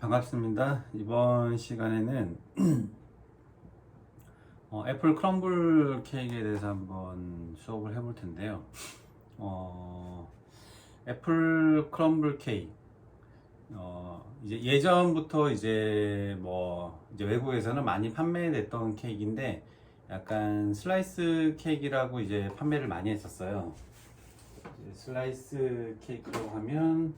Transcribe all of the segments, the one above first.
반갑습니다. 이번 시간에는 애플 크럼블 케이크에 대해서 한번 수업을 해볼 텐데요. 애플 크럼블 케이크 이제 예전부터 이제 외국에서는 많이 판매됐던 케이크인데 약간 슬라이스 케이크라고 이제 판매를 많이 했었어요. 이제 슬라이스 케이크라고 하면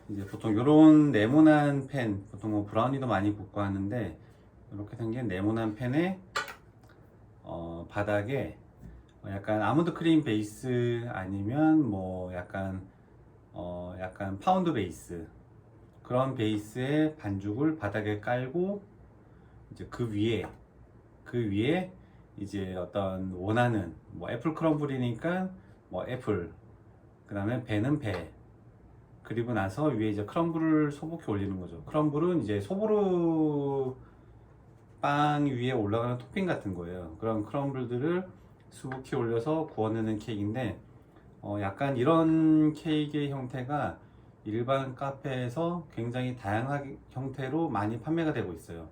이제 보통 이런 네모난 펜, 보통 뭐 브라우니도 많이 붓고 하는데 이렇게 생긴 네모난 펜에 바닥에 약간 아몬드 크림 베이스 아니면 뭐 약간 파운드 베이스 그런 베이스의 반죽을 바닥에 깔고 이제 그 위에 이제 어떤 원하는 뭐 애플 크럼블이니까 뭐 애플, 그 다음에 배는 배, 그리고 나서 위에 이제 크럼블을 소복해 올리는 거죠. 크럼블은 이제 소보루 빵 위에 올라가는 토핑 같은 거예요. 그런 크럼블들을 수북히 올려서 구워내는 케이크인데 약간 이런 케이크의 형태가 일반 카페에서 굉장히 다양한 형태로 많이 판매가 되고 있어요.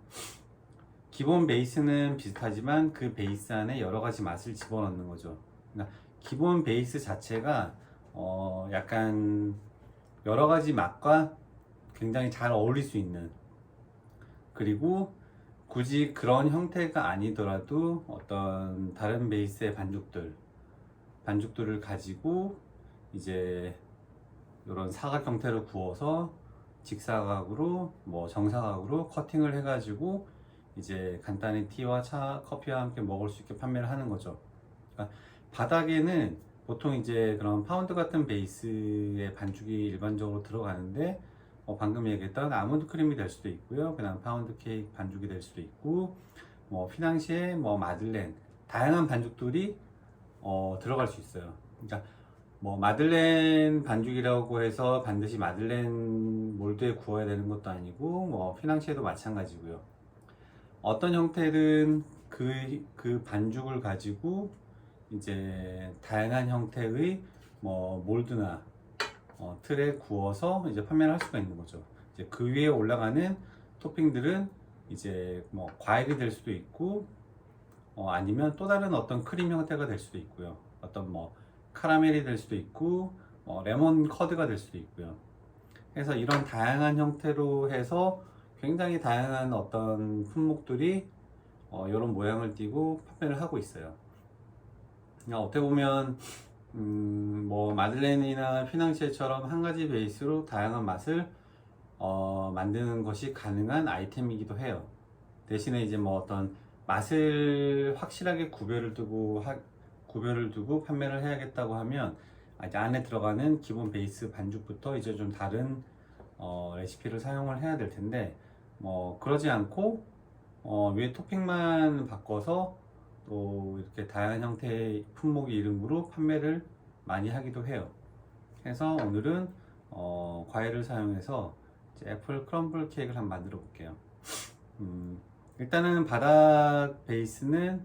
기본 베이스는 비슷하지만 그 베이스 안에 여러 가지 맛을 집어넣는 거죠. 그러니까 기본 베이스 자체가 약간 여러 가지 맛과 굉장히 잘 어울릴 수 있는, 그리고 굳이 그런 형태가 아니더라도 어떤 다른 베이스의 반죽들을 가지고 이제 이런 사각 형태로 구워서 직사각으로 뭐 정사각으로 커팅을 해가지고 이제 간단히 티와 차, 커피와 함께 먹을 수 있게 판매를 하는 거죠. 그러니까 바닥에는 보통 이제 그런 파운드 같은 베이스의 반죽이 일반적으로 들어가는데 방금 얘기했던 아몬드 크림이 될 수도 있고요. 그냥 파운드 케이크 반죽이 될 수도 있고 뭐 피낭시에 뭐 마들렌 다양한 반죽들이 들어갈 수 있어요. 그러니까 뭐 마들렌 반죽이라고 해서 반드시 마들렌 몰드에 구워야 되는 것도 아니고 뭐 피낭시에도 마찬가지고요. 어떤 형태든 그 반죽을 가지고 이제 다양한 형태의 뭐 몰드나 틀에 구워서 이제 판매를 할 수가 있는 거죠. 이제 그 위에 올라가는 토핑들은 이제 뭐 과일이 될 수도 있고 아니면 또 다른 어떤 크림 형태가 될 수도 있고요. 어떤 뭐 카라멜이 될 수도 있고 레몬 커드가 될 수도 있고요. 그래서 이런 다양한 형태로 해서 굉장히 다양한 어떤 품목들이 이런 모양을 띠고 판매를 하고 있어요. 그러니까 어떻게 보면 뭐 마들렌이나 피낭시에처럼 한 가지 베이스로 다양한 맛을 만드는 것이 가능한 아이템이기도 해요. 대신에 이제 뭐 어떤 맛을 확실하게 구별을 두고 판매를 해야겠다고 하면 이제 안에 들어가는 기본 베이스 반죽부터 이제 좀 다른 레시피를 사용을 해야 될 텐데 뭐 그러지 않고 위에 토핑만 바꿔서 또 이렇게 다양한 형태의 품목의 이름으로 판매를 많이 하기도 해요. 그래서 오늘은 과일을 사용해서 이제 애플 크럼블 케이크를 한번 만들어 볼게요. 일단은 바닥 베이스는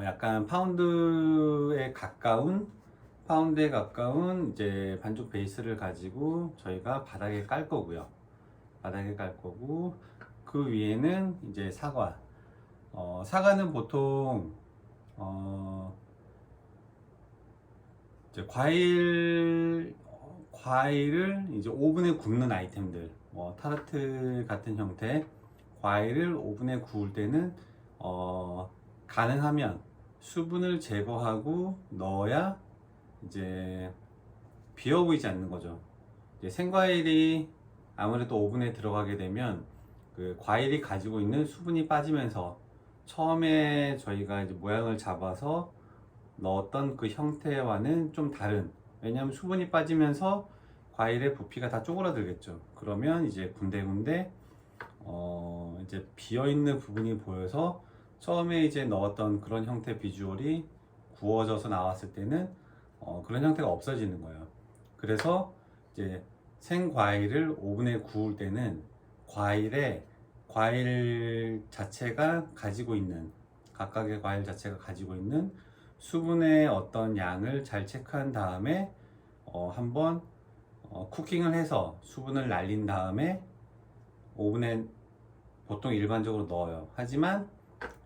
약간 파운드에 가까운 이제 반죽 베이스를 가지고 저희가 바닥에 깔 거고요. 그 위에는 이제 사과는 보통 이제 과일을 이제 오븐에 굽는 아이템들, 뭐 타르트 같은 형태 과일을 오븐에 구울 때는 가능하면 수분을 제거하고 넣어야 이제 비어 보이지 않는 거죠. 이제 생과일이 아무래도 오븐에 들어가게 되면 그 과일이 가지고 있는 수분이 빠지면서 처음에 저희가 이제 모양을 잡아서 넣었던 그 형태와는 좀 다른, 왜냐하면 수분이 빠지면서 과일의 부피가 다 쪼그라들겠죠. 그러면 이제 군데군데 이제 비어있는 부분이 보여서 처음에 이제 넣었던 그런 형태 비주얼이 구워져서 나왔을 때는 그런 형태가 없어지는 거예요. 그래서 이제 생과일을 오븐에 구울 때는 과일 자체가 가지고 있는 각각의 과일 자체가 가지고 있는 수분의 어떤 양을 잘 체크한 다음에 한번 쿠킹을 해서 수분을 날린 다음에 오븐에 보통 일반적으로 넣어요. 하지만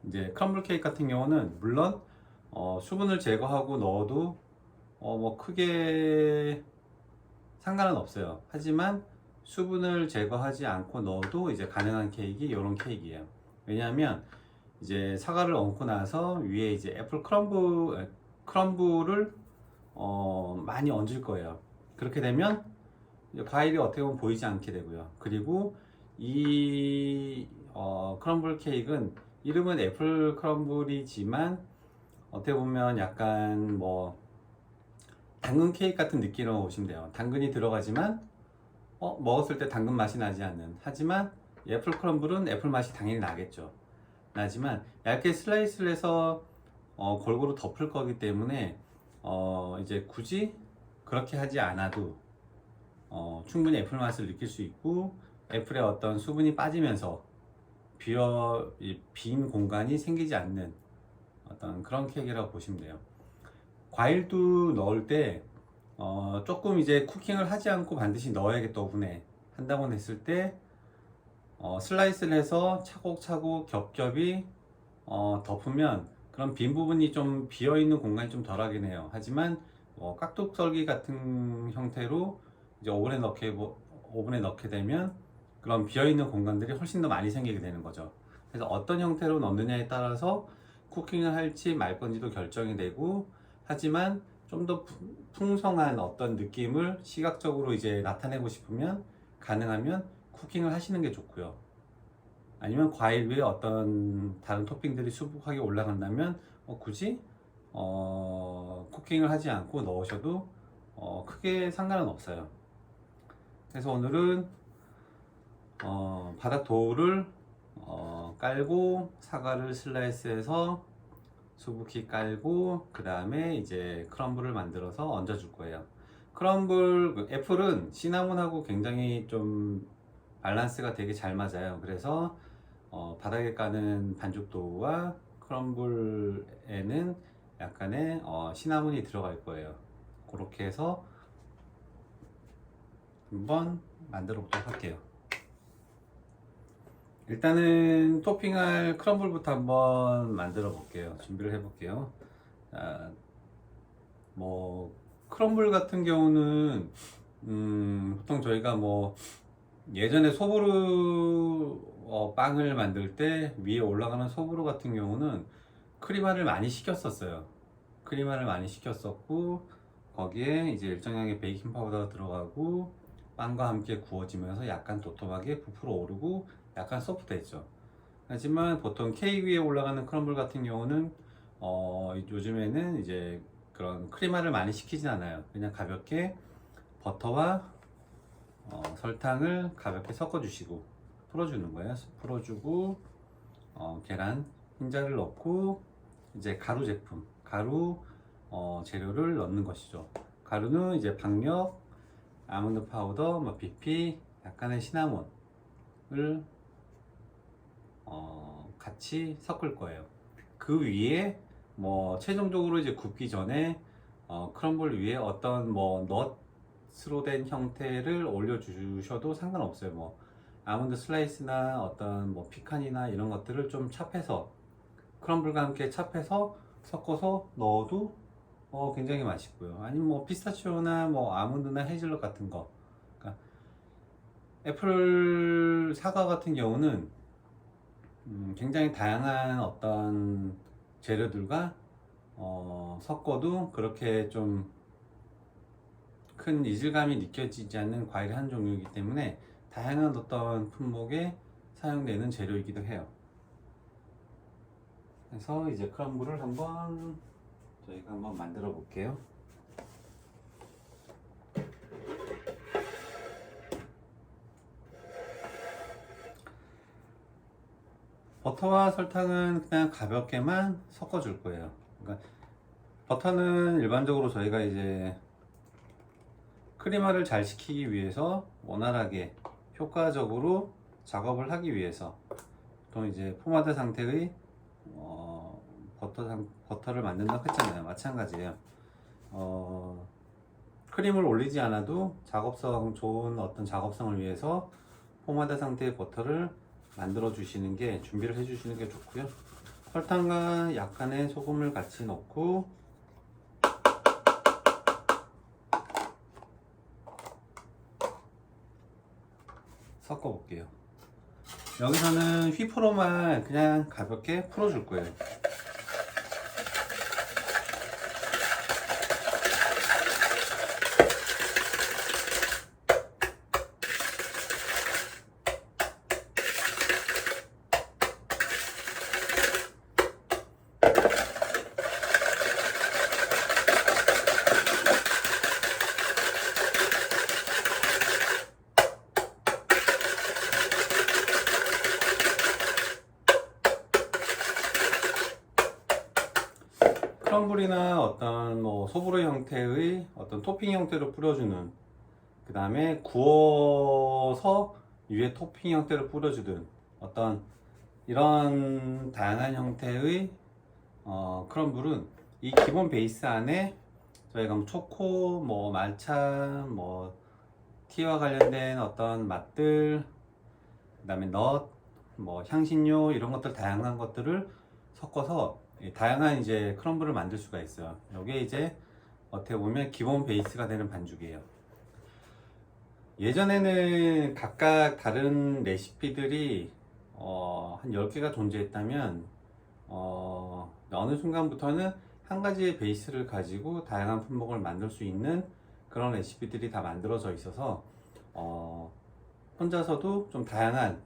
이제 크럼블 케이크 같은 경우는 물론 수분을 제거하고 넣어도 뭐 크게 상관은 없어요. 하지만 수분을 제거하지 않고 넣어도 이제 가능한 케이크, 이런 케이크예요. 왜냐하면 이제 사과를 얹고 나서 위에 이제 애플 크럼블을 많이 얹을 거예요. 그렇게 되면 과일이 어떻게 보면 보이지 않게 되고요. 그리고 이 크럼블 케이크는 이름은 애플 크럼블이지만 어떻게 보면 약간 뭐 당근 케이크 같은 느낌으로 보시면 돼요. 당근이 들어가지만 먹었을 때 당근 맛이 나지 않는, 하지만 애플 크럼블은 애플 맛이 당연히 나겠죠. 나지만 얇게 슬라이스를 해서 골고루 덮을 거기 때문에 이제 굳이 그렇게 하지 않아도 충분히 애플 맛을 느낄 수 있고, 애플의 어떤 수분이 빠지면서 빈 공간이 생기지 않는 어떤 그런 케이크라고 보시면 돼요. 과일도 넣을 때 조금 이제 쿠킹을 하지 않고 반드시 넣어야겠다, 오븐에 한다고 했을 때 슬라이스를 해서 차곡차곡 겹겹이 덮으면 그런 빈 부분이 좀 비어있는 공간이 좀 덜하긴 해요. 하지만 깍둑썰기 같은 형태로 이제 오븐에 넣게 되면 그런 비어있는 공간들이 훨씬 더 많이 생기게 되는 거죠. 그래서 어떤 형태로 넣느냐에 따라서 쿠킹을 할지 말 건지도 결정이 되고, 하지만 좀 더 풍성한 어떤 느낌을 시각적으로 이제 나타내고 싶으면 가능하면 쿠킹을 하시는 게 좋고요. 아니면 과일 위에 어떤 다른 토핑들이 수북하게 올라간다면 굳이 쿠킹을 하지 않고 넣으셔도 크게 상관은 없어요. 그래서 오늘은 바닥 도우를 깔고 사과를 슬라이스해서 수북히 깔고 그 다음에 이제 크럼블을 만들어서 얹어 줄 거예요. 애플은 시나몬하고 굉장히 좀 밸런스가 되게 잘 맞아요. 그래서 바닥에 까는 반죽 도우와 크럼블에는 약간의 시나몬이 들어갈 거예요. 그렇게 해서 한번 만들어 보도록 할게요. 일단은 토핑할 크럼블부터 한번 만들어 볼게요. 준비를 해 볼게요. 뭐 크럼블 같은 경우는 보통 저희가 뭐 예전에 소보루 빵을 만들 때 위에 올라가는 소보루 같은 경우는 크림화를 많이 시켰었어요. 크림화를 많이 시켰었고, 거기에 이제 일정량의 베이킹 파우더가 들어가고 빵과 함께 구워지면서 약간 도톰하게 부풀어 오르고 약간 소프트했죠. 하지만 보통 케이크 위에 올라가는 크럼블 같은 경우는 요즘에는 이제 그런 크림화를 많이 시키진 않아요. 그냥 가볍게 버터와 설탕을 가볍게 섞어 주시고 풀어주는 거예요. 풀어주고 계란 흰자를 넣고 이제 가루 재료를 넣는 것이죠. 가루는 이제 박력, 아몬드 파우더, 뭐 비피, 약간의 시나몬을 같이 섞을 거예요. 그 위에 뭐 최종적으로 이제 굽기 전에 크럼블 위에 어떤 뭐 넛으로 된 형태를 올려주셔도 상관없어요. 뭐 아몬드 슬라이스나 어떤 뭐 피칸이나 이런 것들을 좀 찹해서 크럼블과 함께 찹해서 섞어서 넣어도 굉장히 맛있고요. 아니면 뭐 피스타치오나 뭐 아몬드나 헤이즐넛 같은 거. 그러니까 애플 사과 같은 경우는 굉장히 다양한 어떤 재료들과 섞어도 그렇게 좀 큰 이질감이 느껴지지 않는 과일의 한 종류이기 때문에 다양한 어떤 품목에 사용되는 재료이기도 해요. 그래서 이제 크럼블을 저희가 한번 만들어 볼게요. 버터와 설탕은 그냥 가볍게만 섞어 줄 거예요. 그러니까 버터는 일반적으로 저희가 이제 크림화를 잘 시키기 위해서 원활하게 효과적으로 작업을 하기 위해서 보통 이제 포마드 상태의 버터를 만든다고 했잖아요. 마찬가지예요. 크림을 올리지 않아도 작업성 좋은 어떤 작업성을 위해서 포마드 상태의 버터를 만들어 주시는 게, 준비를 해 주시는 게 좋고요. 설탕과 약간의 소금을 같이 넣고 섞어 볼게요. 여기서는 휘프로만 그냥 가볍게 풀어 줄 거예요. 크럼블이나 어떤 뭐 소보로 형태의 어떤 토핑 형태로 뿌려주는, 그 다음에 구워서 위에 토핑 형태로 뿌려주든, 어떤 이런 다양한 형태의 크럼블은 이 기본 베이스 안에 저희가 뭐 초코, 뭐 말차, 뭐 티와 관련된 어떤 맛들, 그 다음에 넛, 뭐 향신료, 이런 것들 다양한 것들을 섞어서 다양한 이제 크럼블을 만들 수가 있어요. 이게 이제 어떻게 보면 기본 베이스가 되는 반죽이에요. 예전에는 각각 다른 레시피들이 한 10개가 존재했다면 어느 순간부터는 한 가지의 베이스를 가지고 다양한 품목을 만들 수 있는 그런 레시피들이 다 만들어져 있어서 혼자서도 좀 다양한,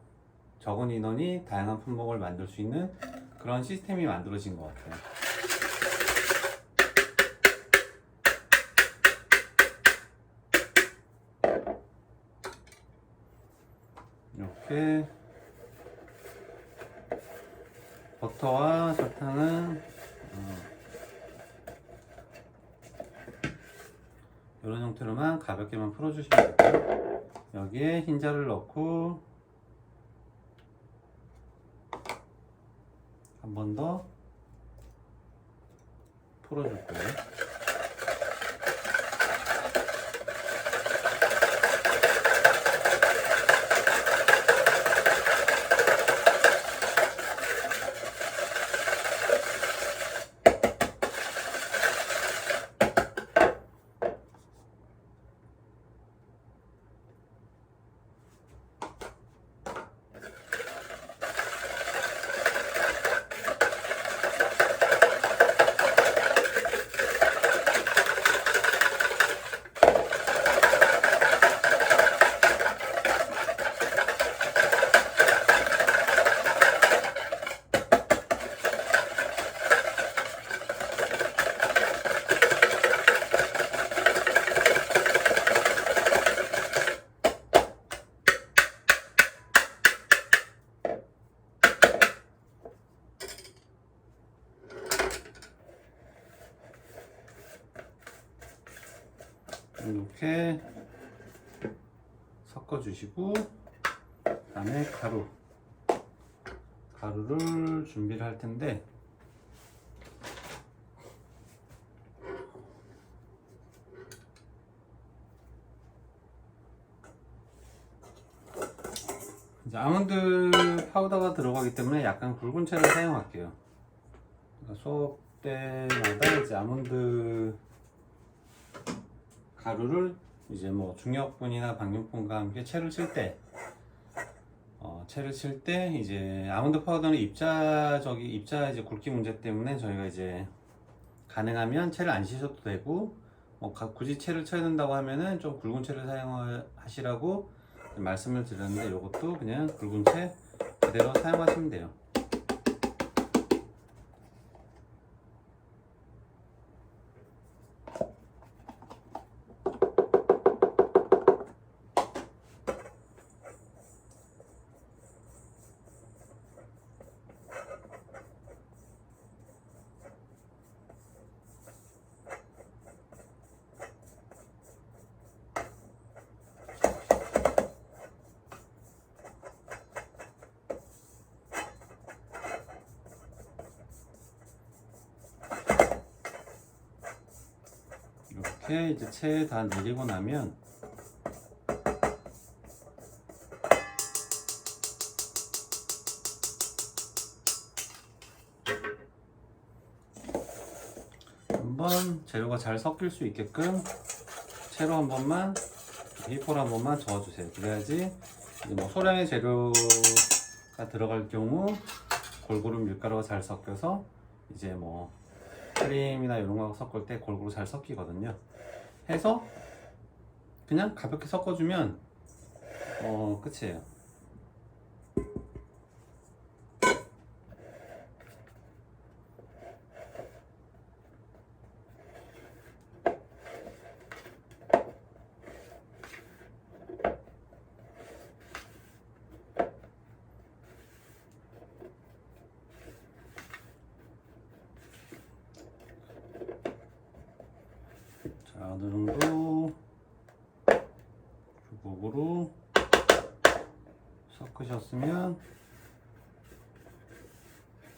적은 인원이 다양한 품목을 만들 수 있는 그런 시스템이 만들어진 것 같아요. 이렇게 버터와 설탕은 이런 형태로만 가볍게만 풀어주시면 되고요. 여기에 흰자를 넣고 한 번 더 풀어줄 거예요. 이렇게 섞어 주시고, 그 다음에 가루를 준비를 할 텐데, 이제 아몬드 파우더가 들어가기 때문에 약간 굵은 채를 사용할게요. 그러니까 수업 때마다 이제 아몬드 가루를 이제 뭐 중력분이나 방역분과 함께 채를 칠 때, 이제 아몬드 파우더는 입자 이제 굵기 문제 때문에 저희가 이제 가능하면 채를 안 씻어도 되고, 굳이 채를 쳐야 된다고 하면은 좀 굵은 채를 사용하시라고 말씀을 드렸는데, 이것도 그냥 굵은 채 그대로 사용하시면 돼요. 이렇게 이제 채 다 내리고 나면 한번 재료가 잘 섞일 수 있게끔 채로 한 번만, 휘포로 한 번만 저어주세요. 그래야지 이제 뭐 소량의 재료가 들어갈 경우 골고루 밀가루가 잘 섞여서 이제 뭐 크림이나 이런 거 섞을 때 골고루 잘 섞이거든요. 해서 그냥 가볍게 섞어주면 끝이에요. 자, 어느 정도 주걱으로 섞으셨으면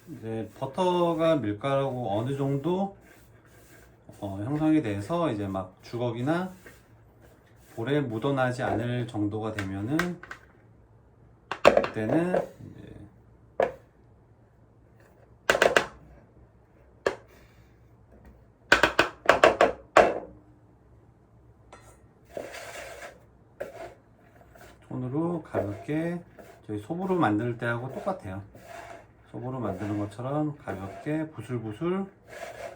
이제 버터가 밀가루하고 어느 정도 형성이 돼서 이제 막 주걱이나 볼에 묻어나지 않을 정도가 되면은 그때는 이제 손으로 가볍게 저희 소보루 만들 때하고 똑같아요. 소보루 만드는 것처럼 가볍게 부슬부슬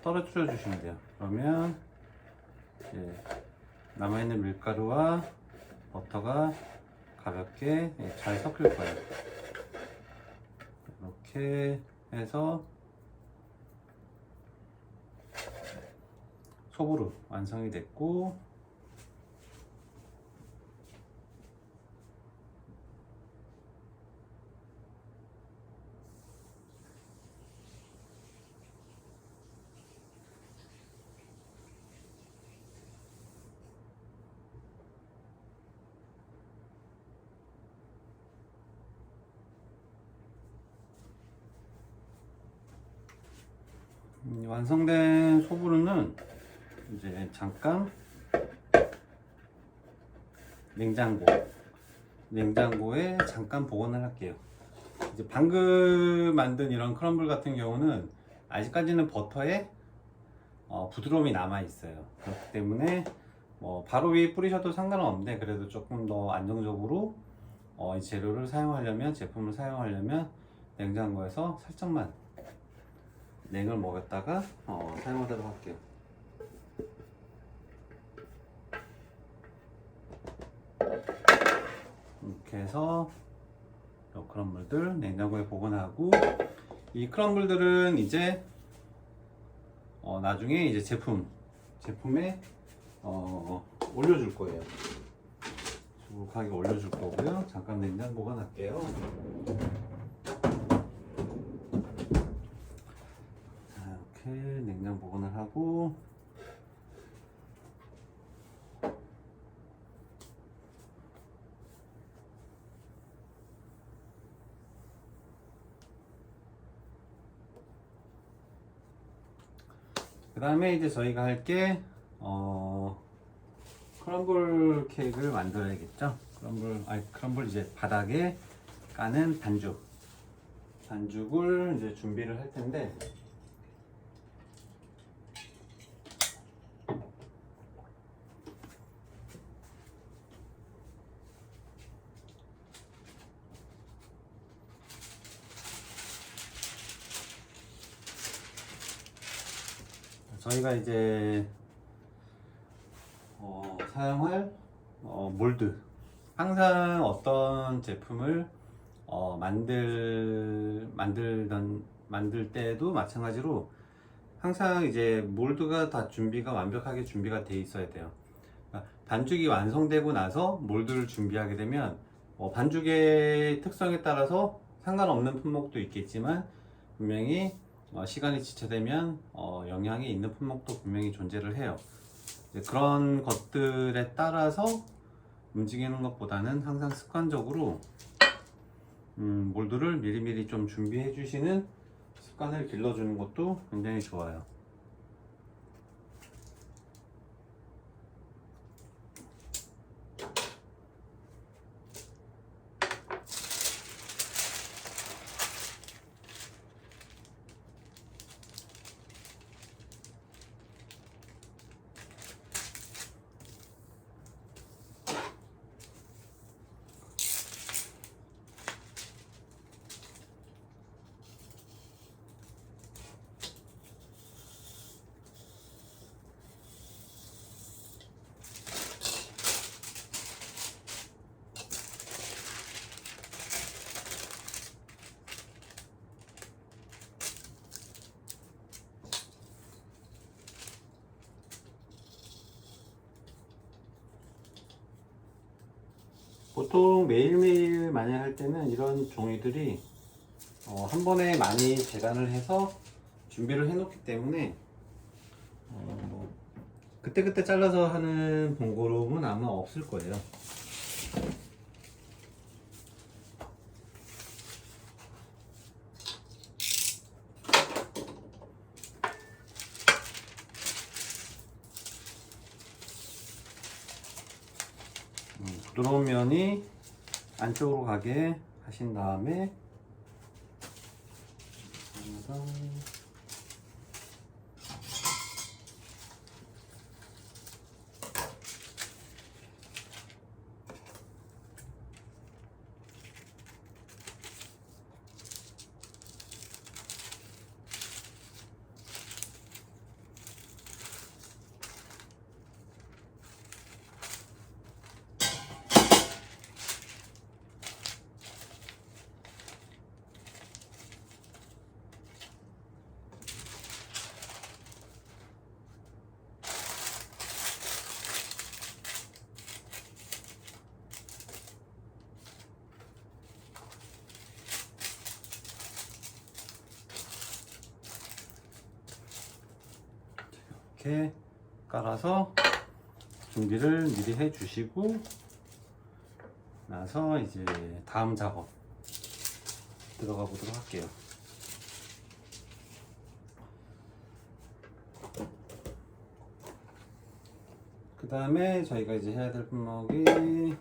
떨어뜨려 주시면 돼요. 그러면 이제 남아있는 밀가루와 버터가 가볍게 잘 섞일 거예요. 이렇게 해서 소보루 완성이 됐고, 완성된 소보루는 이제 잠깐 냉장고에 잠깐 보관을 할게요. 이제 방금 만든 이런 크럼블 같은 경우는 아직까지는 버터에 부드러움이 남아 있어요. 그렇기 때문에 뭐 바로 위에 뿌리셔도 상관은 없는데, 그래도 조금 더 안정적으로 이 재료를 사용하려면, 제품을 사용하려면 냉장고에서 살짝만 냉을 먹였다가 사용하도록 할게요. 이렇게 해서 이 크럼블들 냉장고에 보관하고, 이 크럼블들은 이제 나중에 이제 제품에 올려줄 거예요. 수북하게 올려줄 거고요. 잠깐 냉장 보관할게요. 자, 이렇게 냉장 보관을 하고, 그 다음에 이제 저희가 할 게 크럼블 케이크를 만들어야겠죠. 크럼블 이제 바닥에 까는 반죽을 이제 준비를 할 텐데, 저희가 이제 사용할 몰드, 항상 어떤 제품을 만들 때도 마찬가지로 항상 이제 몰드가 다 완벽하게 준비가 돼 있어야 돼요. 그러니까 반죽이 완성되고 나서 몰드를 준비하게 되면 반죽의 특성에 따라서 상관없는 품목도 있겠지만, 분명히 시간이 지체되면 영향이 있는 품목도 분명히 존재를 해요. 그런 것들에 따라서 움직이는 것보다는 항상 습관적으로 몰드를 미리미리 좀 준비해 주시는 습관을 길러주는 것도 굉장히 좋아요. 보통 매일매일 만약 할 때는 이런 종이들이 한 번에 많이 재단을 해서 준비를 해 놓기 때문에 뭐 그때그때 잘라서 하는 번거로움은 아마 없을 거예요. 부드러운 면이 안쪽으로 가게 하신 다음에 이렇게 깔아서 준비를 미리 해 주시고 나서 이제 다음 작업 들어가 보도록 할게요. 그 다음에 저희가 이제 해야 될 품목이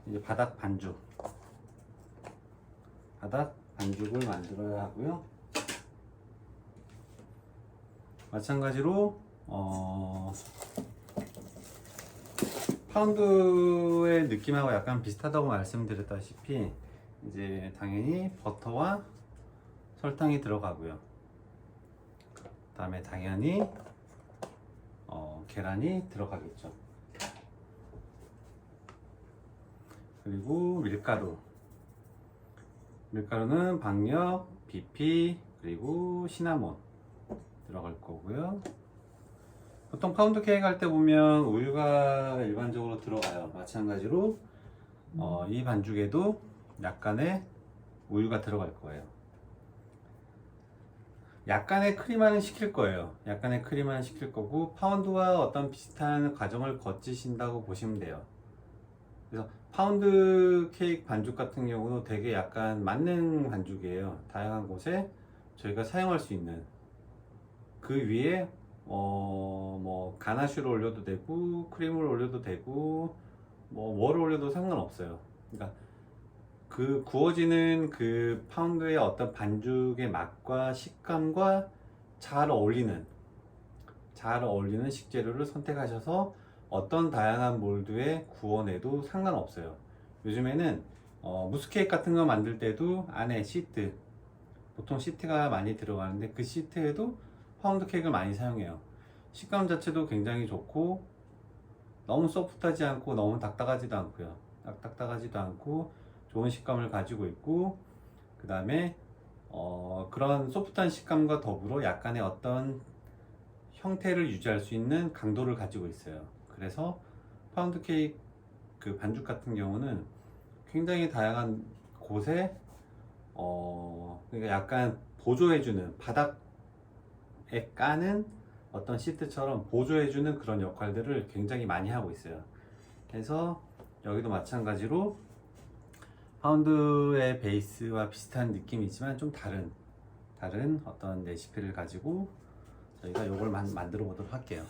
이제 바닥 반죽을 만들어야 하고요. 마찬가지로 파운드의 느낌하고 약간 비슷하다고 말씀드렸다시피 이제 당연히 버터와 설탕이 들어가고요. 그 다음에 당연히 계란이 들어가겠죠. 그리고 밀가루는 박력, 비피, 그리고 시나몬 들어갈 거고요. 보통 파운드 케이크 할 때 보면 우유가 일반적으로 들어가요. 마찬가지로 이 반죽에도 약간의 우유가 들어갈 거예요. 약간의 크림화는 시킬 거예요. 약간의 크림화는 시킬 거고 파운드와 어떤 비슷한 과정을 거치신다고 보시면 돼요. 그래서 파운드 케이크 반죽 같은 경우는 되게 약간 만능 반죽이에요. 다양한 곳에 저희가 사용할 수 있는 그 위에 뭐 가나슈를 올려도 되고 크림을 올려도 되고 뭐를 올려도 상관없어요. 그러니까 그 구워지는 그 파운드의 어떤 반죽의 맛과 식감과 잘 어울리는 식재료를 선택하셔서 어떤 다양한 몰드에 구워내도 상관없어요. 요즘에는 무스 케이크 같은 거 만들 때도 안에 시트, 보통 시트가 많이 들어가는데 그 시트에도 파운드 케이크를 많이 사용해요. 식감 자체도 굉장히 좋고 너무 소프트하지 않고 너무 딱딱하지도 않고요. 딱딱하지도 않고 좋은 식감을 가지고 있고 그 다음에 그런 소프트한 식감과 더불어 약간의 어떤 형태를 유지할 수 있는 강도를 가지고 있어요. 그래서 파운드 케이크 그 반죽 같은 경우는 굉장히 다양한 곳에 그러니까 약간 보조해주는 바닥에 까는 어떤 시트처럼 보조해주는 그런 역할들을 굉장히 많이 하고 있어요. 그래서 여기도 마찬가지로 파운드의 베이스와 비슷한 느낌이지만 좀 다른 어떤 레시피를 가지고 저희가 이걸 만들어 보도록 할게요.